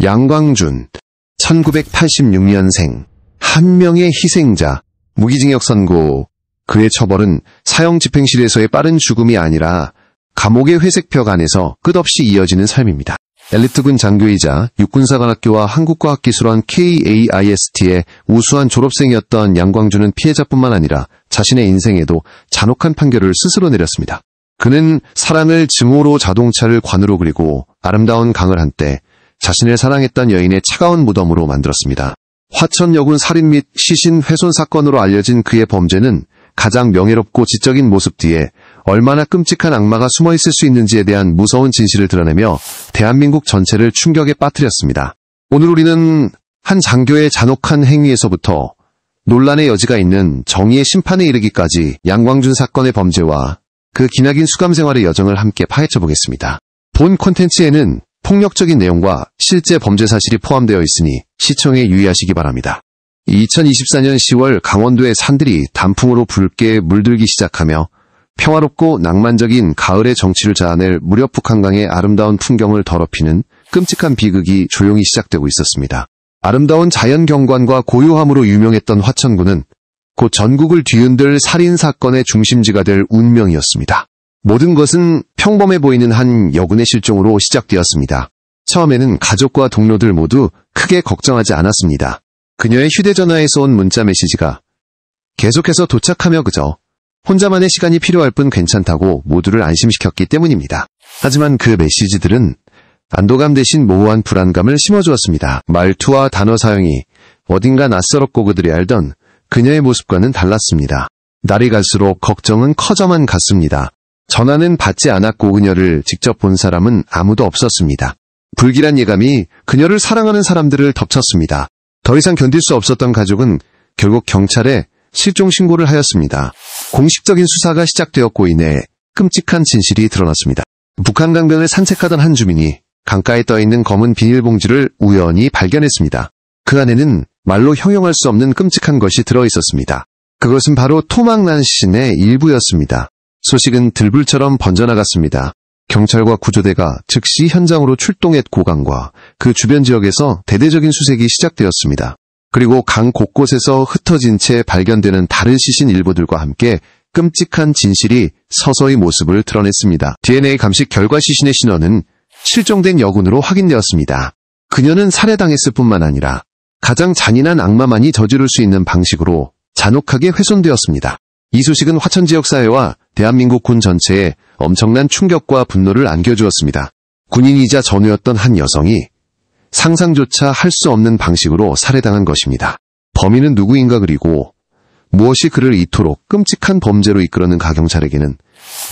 양광준, 1986년생, 한 명의 희생자, 무기징역 선고. 그의 처벌은 사형 집행실에서의 빠른 죽음이 아니라 감옥의 회색벽 안에서 끝없이 이어지는 삶입니다. 엘리트군 장교이자 육군사관학교와 한국과학기술원 KAIST의 우수한 졸업생이었던 양광준은 피해자뿐만 아니라 자신의 인생에도 잔혹한 판결을 스스로 내렸습니다. 그는 사랑을 증오로 자동차를 관으로 그리고 아름다운 강을 한때 자신을 사랑했던 여인의 차가운 무덤으로 만들었습니다. 화천여군 살인 및 시신 훼손 사건으로 알려진 그의 범죄는 가장 명예롭고 지적인 모습 뒤에 얼마나 끔찍한 악마가 숨어있을 수 있는지에 대한 무서운 진실을 드러내며 대한민국 전체를 충격에 빠뜨렸습니다. 오늘 우리는 한 장교의 잔혹한 행위에서부터 논란의 여지가 있는 정의의 심판에 이르기까지 양광준 사건의 범죄와 그 기나긴 수감 생활의 여정을 함께 파헤쳐 보겠습니다. 본 콘텐츠에는 폭력적인 내용과 실제 범죄 사실이 포함되어 있으니 시청에 유의하시기 바랍니다. 2024년 10월 강원도의 산들이 단풍으로 붉게 물들기 시작하며 평화롭고 낭만적인 가을의 정취를 자아낼 무렵북 한강의 아름다운 풍경을 더럽히는 끔찍한 비극이 조용히 시작되고 있었습니다. 아름다운 자연 경관과 고요함으로 유명했던 화천군은 곧 전국을 뒤흔들 살인사건의 중심지가 될 운명이었습니다. 모든 것은 평범해 보이는 한 여군의 실종으로 시작되었습니다. 처음에는 가족과 동료들 모두 크게 걱정하지 않았습니다. 그녀의 휴대전화에서 온 문자 메시지가 계속해서 도착하며 그저 혼자만의 시간이 필요할 뿐 괜찮다고 모두를 안심시켰기 때문입니다. 하지만 그 메시지들은 안도감 대신 모호한 불안감을 심어주었습니다. 말투와 단어 사용이 어딘가 낯설었고 그들이 알던 그녀의 모습과는 달랐습니다. 날이 갈수록 걱정은 커져만 갔습니다. 전화는 받지 않았고 그녀를 직접 본 사람은 아무도 없었습니다. 불길한 예감이 그녀를 사랑하는 사람들을 덮쳤습니다. 더 이상 견딜 수 없었던 가족은 결국 경찰에 실종 신고를 하였습니다. 공식적인 수사가 시작되었고 이내 끔찍한 진실이 드러났습니다. 북한 강변을 산책하던 한 주민이 강가에 떠있는 검은 비닐봉지를 우연히 발견했습니다. 그 안에는 말로 형용할 수 없는 끔찍한 것이 들어있었습니다. 그것은 바로 토막난 시신의 일부였습니다. 소식은 들불처럼 번져나갔습니다. 경찰과 구조대가 즉시 현장으로 출동했고 강과 그 주변 지역에서 대대적인 수색이 시작되었습니다. 그리고 강 곳곳에서 흩어진 채 발견되는 다른 시신 일부들과 함께 끔찍한 진실이 서서히 모습을 드러냈습니다. DNA 감식 결과 시신의 신원은 실종된 여군으로 확인되었습니다. 그녀는 살해당했을 뿐만 아니라 가장 잔인한 악마만이 저지를 수 있는 방식으로 잔혹하게 훼손되었습니다. 이 소식은 화천 지역 사회와 대한민국 군 전체에 엄청난 충격과 분노를 안겨주었습니다. 군인이자 전우였던 한 여성이 상상조차 할 수 없는 방식으로 살해당한 것입니다. 범인은 누구인가 그리고 무엇이 그를 이토록 끔찍한 범죄로 이끌었는가 경찰에게는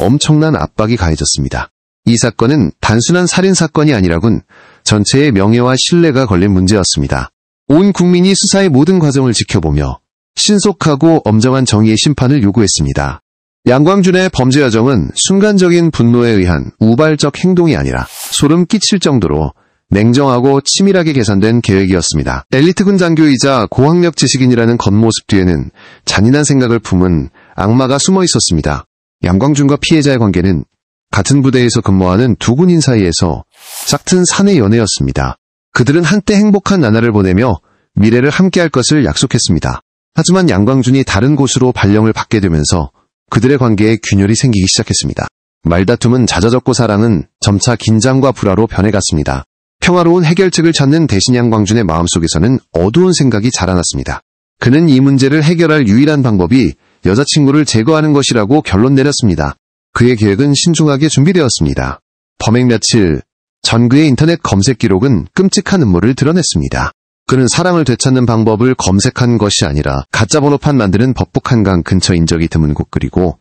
엄청난 압박이 가해졌습니다. 이 사건은 단순한 살인사건이 아니라군 전체의 명예와 신뢰가 걸린 문제였습니다. 온 국민이 수사의 모든 과정을 지켜보며 신속하고 엄정한 정의의 심판을 요구했습니다. 양광준의 범죄 여정은 순간적인 분노에 의한 우발적 행동이 아니라 소름 끼칠 정도로 냉정하고 치밀하게 계산된 계획이었습니다. 엘리트군 장교이자 고학력 지식인이라는 겉모습 뒤에는 잔인한 생각을 품은 악마가 숨어 있었습니다. 양광준과 피해자의 관계는 같은 부대에서 근무하는 두 군인 사이에서 짝튼 사내 연애였습니다. 그들은 한때 행복한 나날을 보내며 미래를 함께할 것을 약속했습니다. 하지만 양광준이 다른 곳으로 발령을 받게 되면서 그들의 관계에 균열이 생기기 시작했습니다. 말다툼은 잦아졌고 사랑은 점차 긴장과 불화로 변해갔습니다. 평화로운 해결책을 찾는 대신 양광준의 마음속에서는 어두운 생각이 자라났습니다. 그는 이 문제를 해결할 유일한 방법이 여자친구를 제거하는 것이라고 결론 내렸습니다. 그의 계획은 신중하게 준비되었습니다. 범행 며칠 전 그의 인터넷 검색 기록은 끔찍한 음모를 드러냈습니다. 그는 사랑을 되찾는 방법을 검색한 것이 아니라 가짜 번호판 만드는 법북 한강 근처 인적이 드문 곳 그리고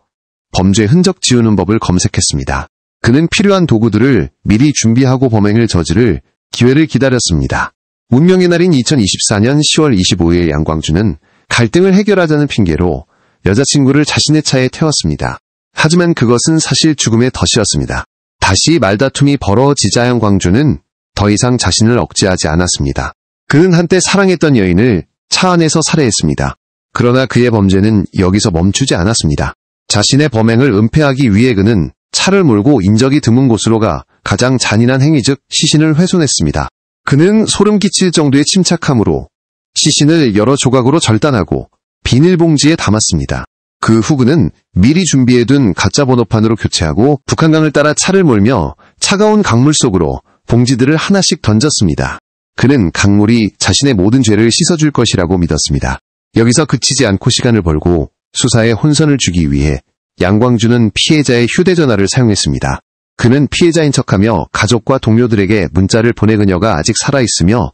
범죄 흔적 지우는 법을 검색했습니다. 그는 필요한 도구들을 미리 준비하고 범행을 저지를 기회를 기다렸습니다. 운명의 날인 2024년 10월 25일 양광준은 갈등을 해결하자는 핑계로 여자친구를 자신의 차에 태웠습니다. 하지만 그것은 사실 죽음의 덫이었습니다. 다시 말다툼이 벌어지자 양광준은 더 이상 자신을 억제하지 않았습니다. 그는 한때 사랑했던 여인을 차 안에서 살해했습니다. 그러나 그의 범죄는 여기서 멈추지 않았습니다. 자신의 범행을 은폐하기 위해 그는 차를 몰고 인적이 드문 곳으로 가 가장 잔인한 행위 즉 시신을 훼손했습니다. 그는 소름 끼칠 정도의 침착함으로 시신을 여러 조각으로 절단하고 비닐봉지에 담았습니다. 그 후 그는 미리 준비해둔 가짜 번호판으로 교체하고 북한강을 따라 차를 몰며 차가운 강물 속으로 봉지들을 하나씩 던졌습니다. 그는 강물이 자신의 모든 죄를 씻어줄 것이라고 믿었습니다. 여기서 그치지 않고 시간을 벌고 수사에 혼선을 주기 위해 양광주는 피해자의 휴대전화를 사용했습니다. 그는 피해자인 척하며 가족과 동료들에게 문자를 보내 그녀가 아직 살아있으며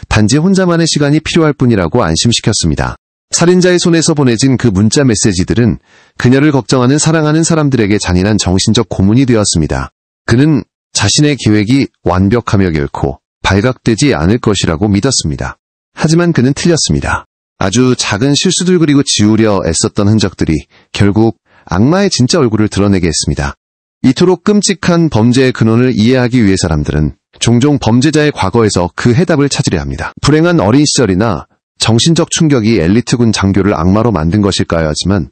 단지 혼자만의 시간이 필요할 뿐이라고 안심시켰습니다. 살인자의 손에서 보내진 그 문자 메시지들은 그녀를 걱정하는 사랑하는 사람들에게 잔인한 정신적 고문이 되었습니다. 그는 자신의 계획이 완벽하며 결코 발각되지 않을 것이라고 믿었습니다. 하지만 그는 틀렸습니다. 아주 작은 실수들 그리고 지우려 애썼던 흔적들이 결국 악마의 진짜 얼굴을 드러내게 했습니다. 이토록 끔찍한 범죄의 근원을 이해하기 위해 사람들은 종종 범죄자의 과거에서 그 해답을 찾으려 합니다. 불행한 어린 시절이나 정신적 충격이 엘리트군 장교를 악마로 만든 것일까요? 하지만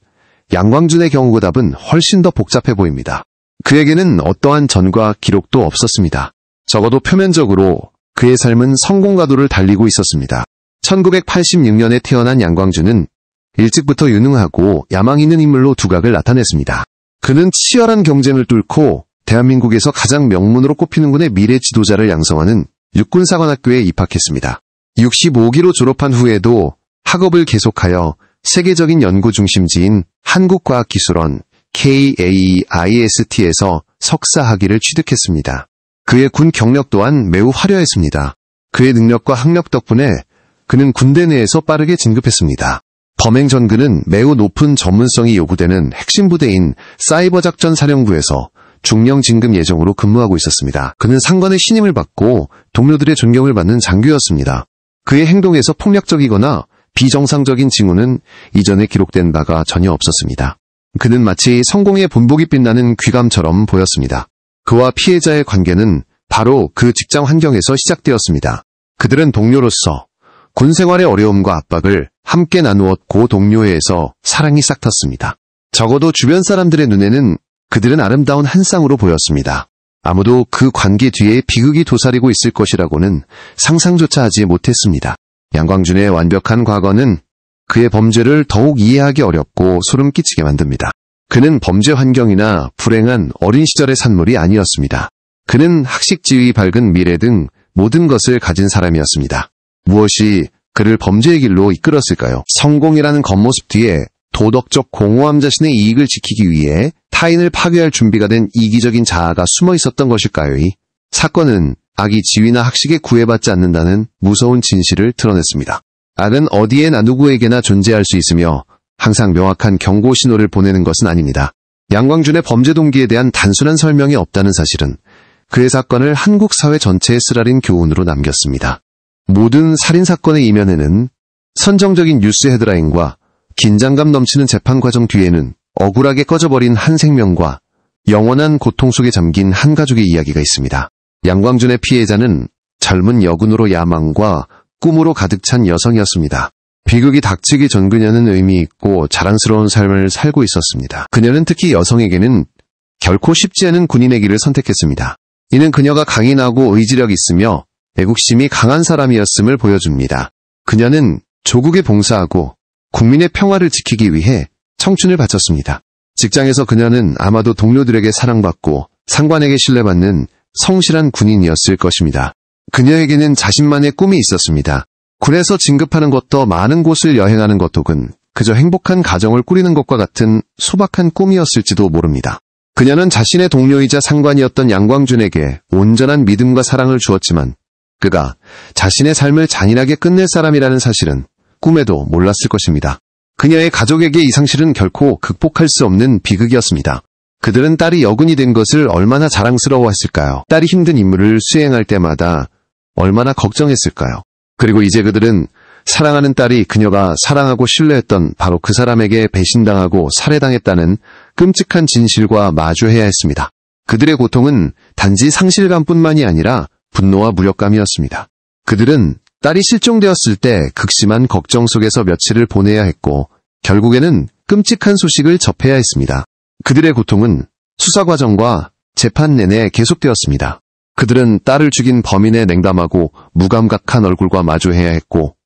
양광준의 경우 그 답은 훨씬 더 복잡해 보입니다. 그에게는 어떠한 전과 기록도 없었습니다. 적어도 표면적으로 그의 삶은 성공가도를 달리고 있었습니다. 1986년에 태어난 양광준은 일찍부터 유능하고 야망 있는 인물로 두각을 나타냈습니다. 그는 치열한 경쟁을 뚫고 대한민국에서 가장 명문으로 꼽히는 군의 미래 지도자를 양성하는 육군사관학교에 입학했습니다. 65기로 졸업한 후에도 학업을 계속하여 세계적인 연구 중심지인 한국과학기술원 KAIST에서 석사 학위를 취득했습니다. 그의 군 경력 또한 매우 화려했습니다. 그의 능력과 학력 덕분에 그는 군대 내에서 빠르게 진급했습니다. 범행 전 그는 매우 높은 전문성이 요구되는 핵심 부대인 사이버작전사령부에서 중령 진급 예정으로 근무하고 있었습니다. 그는 상관의 신임을 받고 동료들의 존경을 받는 장교였습니다. 그의 행동에서 폭력적이거나 비정상적인 징후는 이전에 기록된 바가 전혀 없었습니다. 그는 마치 성공의 본보기 빛나는 귀감처럼 보였습니다. 그와 피해자의 관계는 바로 그 직장 환경에서 시작되었습니다. 그들은 동료로서 군 생활의 어려움과 압박을 함께 나누었고 동료회에서 사랑이 싹텄습니다. 적어도 주변 사람들의 눈에는 그들은 아름다운 한 쌍으로 보였습니다. 아무도 그 관계 뒤에 비극이 도사리고 있을 것이라고는 상상조차 하지 못했습니다. 양광준의 완벽한 과거는 그의 범죄를 더욱 이해하기 어렵고 소름 끼치게 만듭니다. 그는 범죄 환경이나 불행한 어린 시절의 산물이 아니었습니다. 그는 학식 지위 밝은 미래 등 모든 것을 가진 사람이었습니다. 무엇이 그를 범죄의 길로 이끌었을까요? 성공이라는 겉모습 뒤에 도덕적 공허함 자신의 이익을 지키기 위해 타인을 파괴할 준비가 된 이기적인 자아가 숨어 있었던 것일까요? 이 사건은 악이 지위나 학식에 구애받지 않는다는 무서운 진실을 드러냈습니다. 악은 어디에나 누구에게나 존재할 수 있으며 항상 명확한 경고 신호를 보내는 것은 아닙니다. 양광준의 범죄 동기에 대한 단순한 설명이 없다는 사실은 그의 사건을 한국 사회 전체에 쓰라린 교훈으로 남겼습니다. 모든 살인사건의 이면에는 선정적인 뉴스 헤드라인과 긴장감 넘치는 재판 과정 뒤에는 억울하게 꺼져버린 한 생명과 영원한 고통 속에 잠긴 한 가족의 이야기가 있습니다. 양광준의 피해자는 젊은 여군으로 야망과 꿈으로 가득 찬 여성이었습니다. 비극이 닥치기 전 그녀는 의미 있고 자랑스러운 삶을 살고 있었습니다. 그녀는 특히 여성에게는 결코 쉽지 않은 군인의 길을 선택했습니다. 이는 그녀가 강인하고 의지력 있으며 애국심이 강한 사람이었음을 보여줍니다. 그녀는 조국에 봉사하고 국민의 평화를 지키기 위해 청춘을 바쳤습니다. 직장에서 그녀는 아마도 동료들에게 사랑받고 상관에게 신뢰받는 성실한 군인이었을 것입니다. 그녀에게는 자신만의 꿈이 있었습니다. 군에서 진급하는 것도 많은 곳을 여행하는 것 혹은 그저 행복한 가정을 꾸리는 것과 같은 소박한 꿈이었을지도 모릅니다. 그녀는 자신의 동료이자 상관이었던 양광준에게 온전한 믿음과 사랑을 주었지만 그가 자신의 삶을 잔인하게 끝낼 사람이라는 사실은 꿈에도 몰랐을 것입니다. 그녀의 가족에게 이 상실은 결코 극복할 수 없는 비극이었습니다. 그들은 딸이 여군이 된 것을 얼마나 자랑스러워했을까요? 딸이 힘든 임무를 수행할 때마다 얼마나 걱정했을까요? 그리고 이제 그들은 사랑하는 딸이 그녀가 사랑하고 신뢰했던 바로 그 사람에게 배신당하고 살해당했다는 끔찍한 진실과 마주해야 했습니다. 그들의 고통은 단지 상실감뿐만이 아니라 분노와 무력감이었습니다. 그들은 딸이 실종되었을 때 극심한 걱정 속에서 며칠을 보내야 했고 결국에는 끔찍한 소식을 접해야 했습니다. 그들의 고통은 수사 과정과 재판 내내 계속되었습니다. 그들은 딸을 죽인 범인의 냉담하고 무감각한 얼굴과 마주해야 했고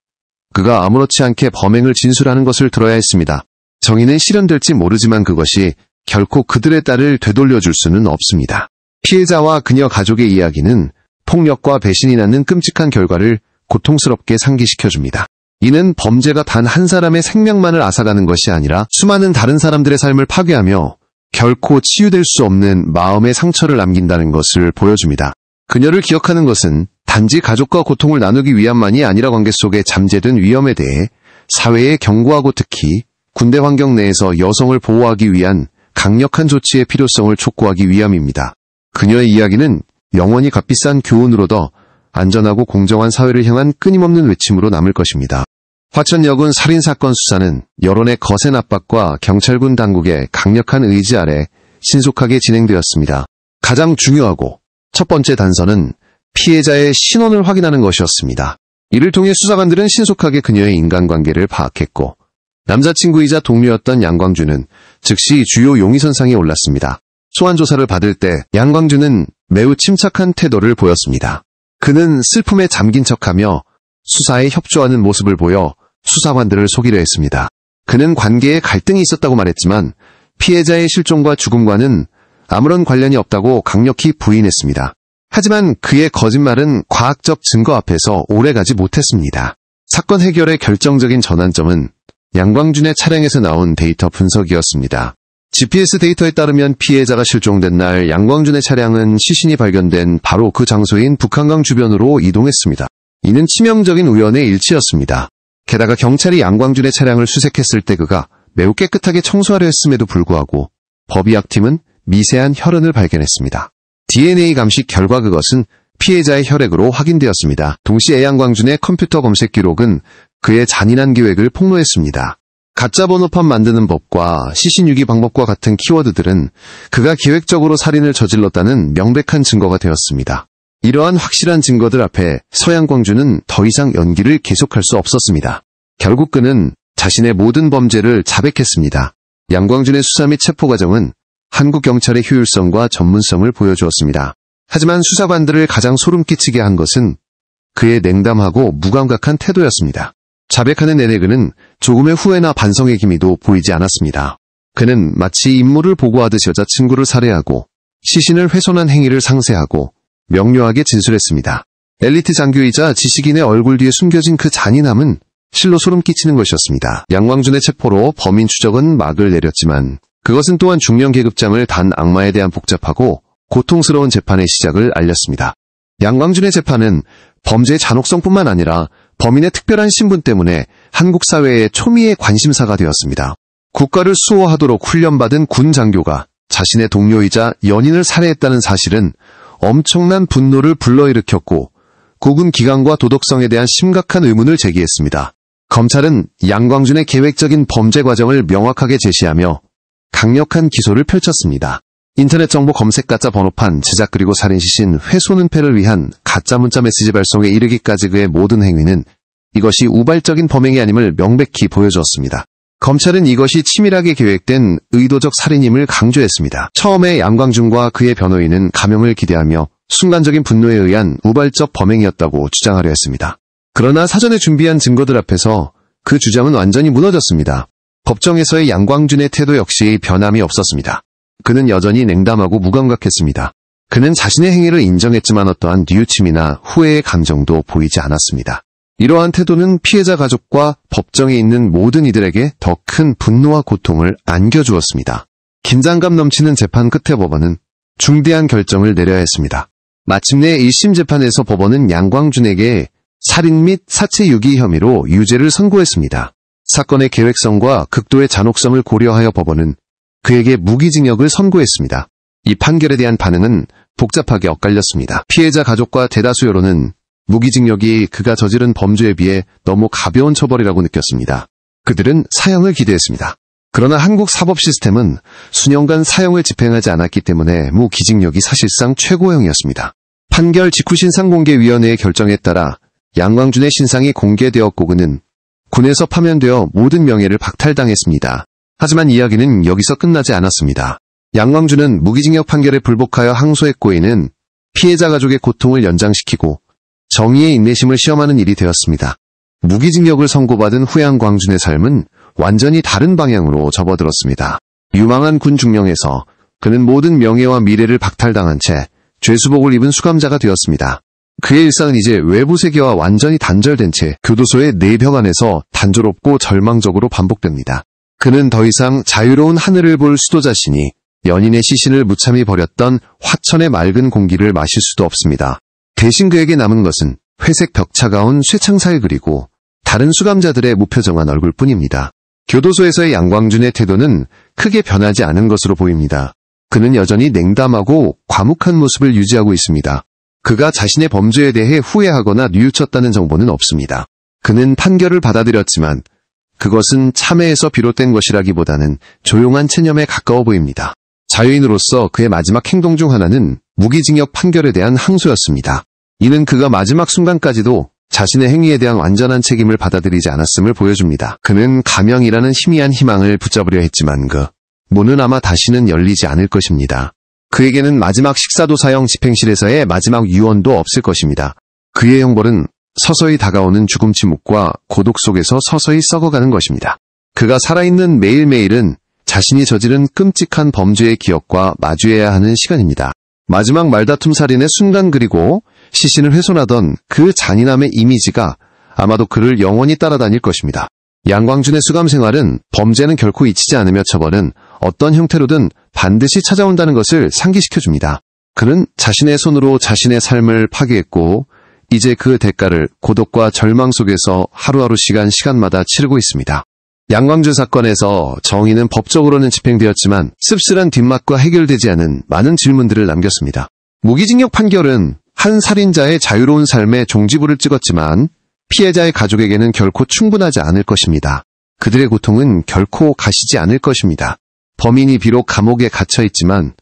그가 아무렇지 않게 범행을 진술하는 것을 들어야 했습니다. 정의는 실현될지 모르지만 그것이 결코 그들의 딸을 되돌려줄 수는 없습니다. 피해자와 그녀 가족의 이야기는 폭력과 배신이 낳는 끔찍한 결과를 고통스럽게 상기시켜줍니다. 이는 범죄가 단 한 사람의 생명만을 앗아가는 것이 아니라 수많은 다른 사람들의 삶을 파괴하며 결코 치유될 수 없는 마음의 상처를 남긴다는 것을 보여줍니다. 그녀를 기억하는 것은 단지 가족과 고통을 나누기 위함만이 아니라 관계 속에 잠재된 위험에 대해 사회에 경고하고 특히 군대 환경 내에서 여성을 보호하기 위한 강력한 조치의 필요성을 촉구하기 위함입니다. 그녀의 이야기는 영원히 값비싼 교훈으로 더 안전하고 공정한 사회를 향한 끊임없는 외침으로 남을 것입니다. 화천여군 살인사건 수사는 여론의 거센 압박과 경찰군 당국의 강력한 의지 아래 신속하게 진행되었습니다. 가장 중요하고 첫 번째 단서는 피해자의 신원을 확인하는 것이었습니다. 이를 통해 수사관들은 신속하게 그녀의 인간관계를 파악했고 남자친구이자 동료였던 양광주는 즉시 주요 용의선상에 올랐습니다. 소환조사를 받을 때 양광주는 매우 침착한 태도를 보였습니다. 그는 슬픔에 잠긴 척하며 수사에 협조하는 모습을 보여 수사관들을 속이려 했습니다. 그는 관계에 갈등이 있었다고 말했지만 피해자의 실종과 죽음과는 아무런 관련이 없다고 강력히 부인했습니다. 하지만 그의 거짓말은 과학적 증거 앞에서 오래가지 못했습니다. 사건 해결의 결정적인 전환점은 양광준의 차량에서 나온 데이터 분석이었습니다. GPS 데이터에 따르면 피해자가 실종된 날 양광준의 차량은 시신이 발견된 바로 그 장소인 북한강 주변으로 이동했습니다. 이는 치명적인 우연의 일치였습니다. 게다가 경찰이 양광준의 차량을 수색했을 때 그가 매우 깨끗하게 청소하려 했음에도 불구하고 법의학팀은 미세한 혈흔을 발견했습니다. DNA 감식 결과 그것은 피해자의 혈액으로 확인되었습니다. 동시에 양광준의 컴퓨터 검색 기록은 그의 잔인한 계획을 폭로했습니다. 가짜 번호판 만드는 법과 시신 유기 방법과 같은 키워드들은 그가 계획적으로 살인을 저질렀다는 명백한 증거가 되었습니다. 이러한 확실한 증거들 앞에 서양광주는 더 이상 연기를 계속할 수 없었습니다. 결국 그는 자신의 모든 범죄를 자백했습니다. 양광준의 수사 및 체포 과정은 한국 경찰의 효율성과 전문성을 보여주었습니다. 하지만 수사관들을 가장 소름 끼치게 한 것은 그의 냉담하고 무감각한 태도였습니다. 자백하는 내내 그는 조금의 후회나 반성의 기미도 보이지 않았습니다. 그는 마치 임무를 보고하듯 여자친구를 살해하고 시신을 훼손한 행위를 상세하고 명료하게 진술했습니다. 엘리트 장교이자 지식인의 얼굴 뒤에 숨겨진 그 잔인함은 실로 소름 끼치는 것이었습니다. 양광준의 체포로 범인 추적은 막을 내렸지만 그것은 또한 중령 계급장을 단 악마에 대한 복잡하고 고통스러운 재판의 시작을 알렸습니다. 양광준의 재판은 범죄의 잔혹성뿐만 아니라 범인의 특별한 신분 때문에 한국 사회의 초미의 관심사가 되었습니다. 국가를 수호하도록 훈련받은 군 장교가 자신의 동료이자 연인을 살해했다는 사실은 엄청난 분노를 불러일으켰고 국군 기강과 도덕성에 대한 심각한 의문을 제기했습니다. 검찰은 양광준의 계획적인 범죄 과정을 명확하게 제시하며 강력한 기소를 펼쳤습니다. 인터넷 정보 검색 가짜 번호판, 제작 그리고 살인 시신, 훼손 은폐를 위한 가짜 문자 메시지 발송에 이르기까지 그의 모든 행위는 이것이 우발적인 범행이 아님을 명백히 보여주었습니다. 검찰은 이것이 치밀하게 계획된 의도적 살인임을 강조했습니다. 처음에 양광준과 그의 변호인은 감형을 기대하며 순간적인 분노에 의한 우발적 범행이었다고 주장하려 했습니다. 그러나 사전에 준비한 증거들 앞에서 그 주장은 완전히 무너졌습니다. 법정에서의 양광준의 태도 역시 변함이 없었습니다. 그는 여전히 냉담하고 무감각했습니다. 그는 자신의 행위를 인정했지만 어떠한 뉘우침이나 후회의 감정도 보이지 않았습니다. 이러한 태도는 피해자 가족과 법정에 있는 모든 이들에게 더 큰 분노와 고통을 안겨주었습니다. 긴장감 넘치는 재판 끝에 법원은 중대한 결정을 내려야 했습니다. 마침내 1심 재판에서 법원은 양광준에게 살인 및 사체 유기 혐의로 유죄를 선고했습니다. 사건의 계획성과 극도의 잔혹성을 고려하여 법원은 그에게 무기징역을 선고했습니다. 이 판결에 대한 반응은 복잡하게 엇갈렸습니다. 피해자 가족과 대다수 여론은 무기징역이 그가 저지른 범죄에 비해 너무 가벼운 처벌이라고 느꼈습니다. 그들은 사형을 기대했습니다. 그러나 한국 사법 시스템은 수년간 사형을 집행하지 않았기 때문에 무기징역이 사실상 최고형이었습니다. 판결 직후 신상공개위원회의 결정에 따라 양광준의 신상이 공개되었고 그는 군에서 파면되어 모든 명예를 박탈당했습니다. 하지만 이야기는 여기서 끝나지 않았습니다. 양광준은 무기징역 판결에 불복하여 항소했고 이는 피해자 가족의 고통을 연장시키고 정의의 인내심을 시험하는 일이 되었습니다. 무기징역을 선고받은 후양 광준의 삶은 완전히 다른 방향으로 접어들었습니다. 유망한 군 중령에서 그는 모든 명예와 미래를 박탈당한 채 죄수복을 입은 수감자가 되었습니다. 그의 일상은 이제 외부 세계와 완전히 단절된 채 교도소의 네 벽 안에서 단조롭고 절망적으로 반복됩니다. 그는 더 이상 자유로운 하늘을 볼 수도자신이 연인의 시신을 무참히 버렸던 화천의 맑은 공기를 마실 수도 없습니다. 대신 그에게 남은 것은 회색 벽차가운 쇠창살 그리고 다른 수감자들의 무표정한 얼굴뿐입니다. 교도소에서의 양광준의 태도는 크게 변하지 않은 것으로 보입니다. 그는 여전히 냉담하고 과묵한 모습을 유지하고 있습니다. 그가 자신의 범죄에 대해 후회하거나 뉘우쳤다는 정보는 없습니다. 그는 판결을 받아들였지만 그것은 참회에서 비롯된 것이라기보다는 조용한 체념에 가까워 보입니다. 자유인으로서 그의 마지막 행동 중 하나는 무기징역 판결에 대한 항소였습니다. 이는 그가 마지막 순간까지도 자신의 행위에 대한 완전한 책임을 받아들이지 않았음을 보여줍니다. 그는 가명이라는 희미한 희망을 붙잡으려 했지만 그 문은 아마 다시는 열리지 않을 것입니다. 그에게는 마지막 식사도사형 집행실에서의 마지막 유언도 없을 것입니다. 그의 형벌은 서서히 다가오는 죽음 침묵과 고독 속에서 서서히 썩어가는 것입니다. 그가 살아있는 매일매일은 자신이 저지른 끔찍한 범죄의 기억과 마주해야 하는 시간입니다. 마지막 말다툼 살인의 순간 그리고 시신을 훼손하던 그 잔인함의 이미지가 아마도 그를 영원히 따라다닐 것입니다. 양광준의 수감 생활은 범죄는 결코 잊히지 않으며 처벌은 어떤 형태로든 반드시 찾아온다는 것을 상기시켜줍니다. 그는 자신의 손으로 자신의 삶을 파괴했고 이제 그 대가를 고독과 절망 속에서 하루하루 시간마다 치르고 있습니다. 양광준 사건에서 정의는 법적으로는 집행되었지만 씁쓸한 뒷맛과 해결되지 않은 많은 질문들을 남겼습니다. 무기징역 판결은 한 살인자의 자유로운 삶에 종지부를 찍었지만 피해자의 가족에게는 결코 충분하지 않을 것입니다. 그들의 고통은 결코 가시지 않을 것입니다. 범인이 비록 감옥에 갇혀 있지만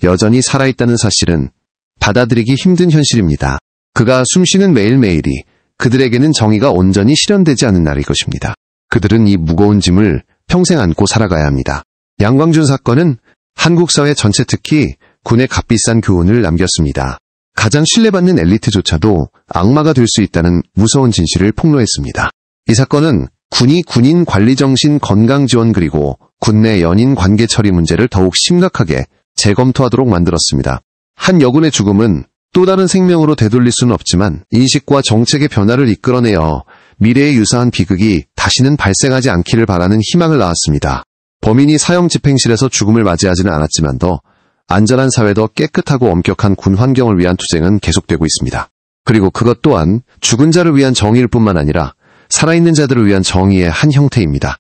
여전히 살아있다는 사실은 받아들이기 힘든 현실입니다. 그가 숨쉬는 매일매일이 그들에게는 정의가 온전히 실현되지 않은 날일 것입니다. 그들은 이 무거운 짐을 평생 안고 살아가야 합니다. 양광준 사건은 한국 사회 전체 특히 군의 값비싼 교훈을 남겼습니다. 가장 신뢰받는 엘리트조차도 악마가 될 수 있다는 무서운 진실을 폭로했습니다. 이 사건은 군이 군인 관리 정신 건강 지원 그리고 군내 연인 관계 처리 문제를 더욱 심각하게 재검토하도록 만들었습니다. 한 여군의 죽음은 또 다른 생명으로 되돌릴 수는 없지만 인식과 정책의 변화를 이끌어내어 미래에 유사한 비극이 다시는 발생하지 않기를 바라는 희망을 낳았습니다. 범인이 사형 집행실에서 죽음을 맞이하지는 않았지만 더 안전한 사회, 더 깨끗하고 엄격한 군 환경을 위한 투쟁은 계속되고 있습니다. 그리고 그것 또한 죽은 자를 위한 정의일 뿐만 아니라 살아있는 자들을 위한 정의의 한 형태입니다.